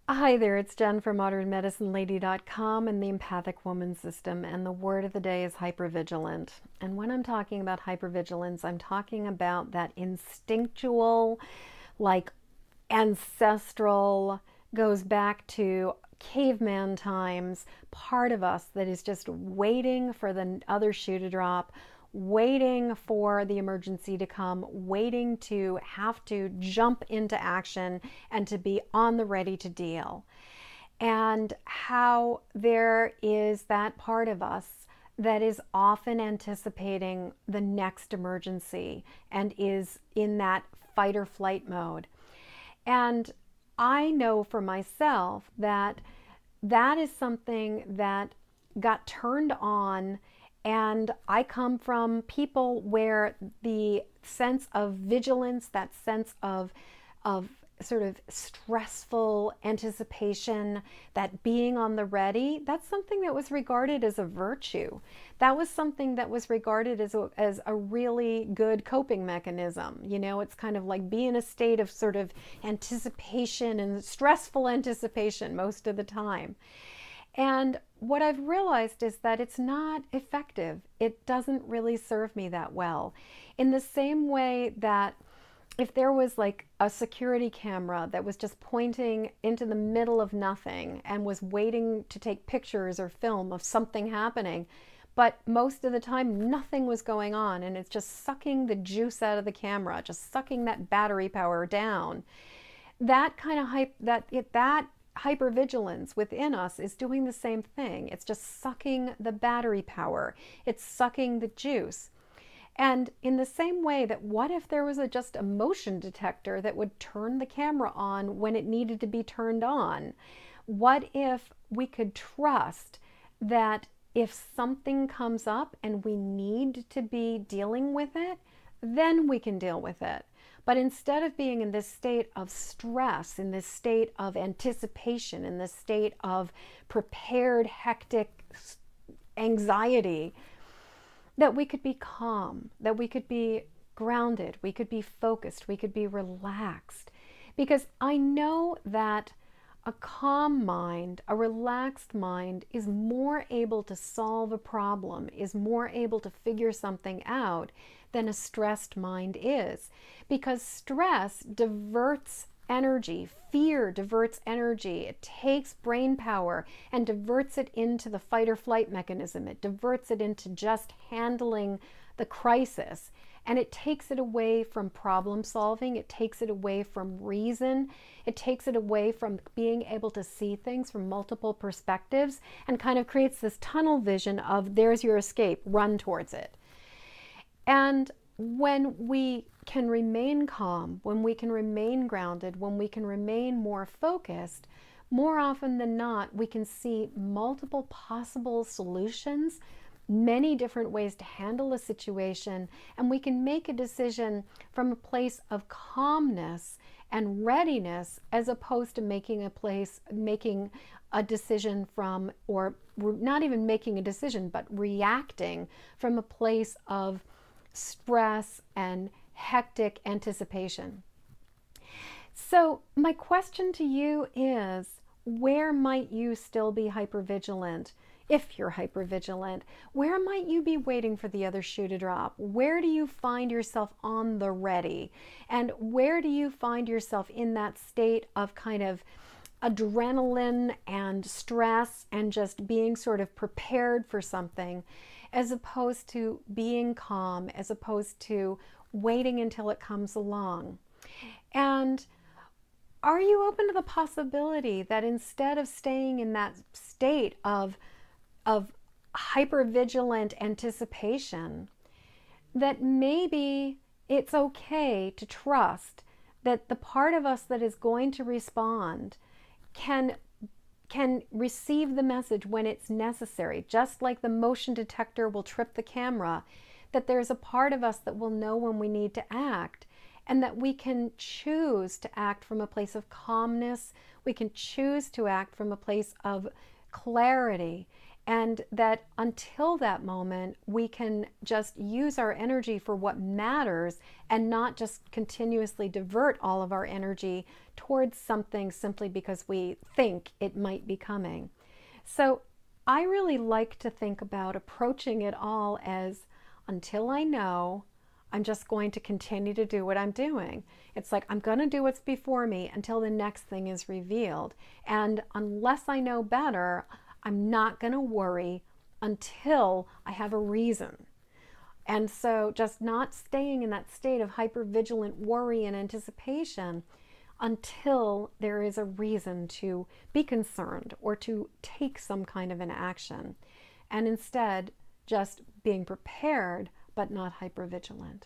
Hi there, it's Jen from modernmedicinelady.com and the Empathic Woman System, and the word of the day is hypervigilant. And when I'm talking about hypervigilance, I'm talking about that instinctual, like ancestral, goes back to caveman times, part of us that is just waiting for the other shoe to drop, waiting for the emergency to come, waiting to have to jump into action and to be on the ready to deal. And how there is that part of us that is often anticipating the next emergency and is in that fight or flight mode. And I know for myself that that is something that got turned on. And I come from people where the sense of vigilance, that sense of sort of stressful anticipation, that being on the ready, that's something that was regarded as a virtue. That was something that was regarded as a really good coping mechanism. You know, it's kind of like be in a state of sort of anticipation and stressful anticipation most of the time. And what I've realized is that it's not effective. It doesn't really serve me that well. In the same way that if there was like a security camera that was just pointing into the middle of nothing and was waiting to take pictures or film of something happening, but most of the time nothing was going on and it's just sucking the juice out of the camera, just sucking that battery power down, that kind of that hypervigilance within us is doing the same thing. It's just sucking the battery power. It's sucking the juice. And in the same way that what if there was just a motion detector that would turn the camera on when it needed to be turned on? What if we could trust that if something comes up and we need to be dealing with it, then we can deal with it. But instead of being in this state of stress, in this state of anticipation, in this state of prepared, hectic anxiety, that we could be calm, that we could be grounded, we could be focused, we could be relaxed. Because I know that a calm mind, a relaxed mind, is more able to solve a problem, is more able to figure something out than a stressed mind is. Because stress diverts energy, fear diverts energy. It takes brain power and diverts it into the fight or flight mechanism. It diverts it into just handling the crisis. And it takes it away from problem solving. It takes it away from reason. It takes it away from being able to see things from multiple perspectives and kind of creates this tunnel vision of there's your escape, run towards it. And when we can remain calm, when we can remain grounded, when we can remain more focused, more often than not, we can see multiple possible solutions, many different ways to handle a situation, and we can make a decision from a place of calmness and readiness as opposed to making a decision from, or not even making a decision, but reacting from a place of stress and hectic anticipation. So, my question to you is, where might you still be hypervigilant? If you're hypervigilant, where might you be waiting for the other shoe to drop? Where do you find yourself on the ready? And where do you find yourself in that state of kind of adrenaline and stress and just being sort of prepared for something, as opposed to being calm, as opposed to waiting until it comes along? And are you open to the possibility that instead of staying in that state of hypervigilant anticipation, that maybe it's okay to trust that the part of us that is going to respond can receive the message when it's necessary, just like the motion detector will trip the camera, that there's a part of us that will know when we need to act, and that we can choose to act from a place of calmness. We can choose to act from a place of clarity And that until that moment, we can just use our energy for what matters and not just continuously divert all of our energy towards something simply because we think it might be coming. So I really like to think about approaching it all as, until I know, I'm just going to continue to do what I'm doing. It's like I'm going to do what's before me until the next thing is revealed. And unless I know better, I'm not going to worry until I have a reason. And so just not staying in that state of hypervigilant worry and anticipation until there is a reason to be concerned or to take some kind of an action. And instead, just being prepared but not hypervigilant.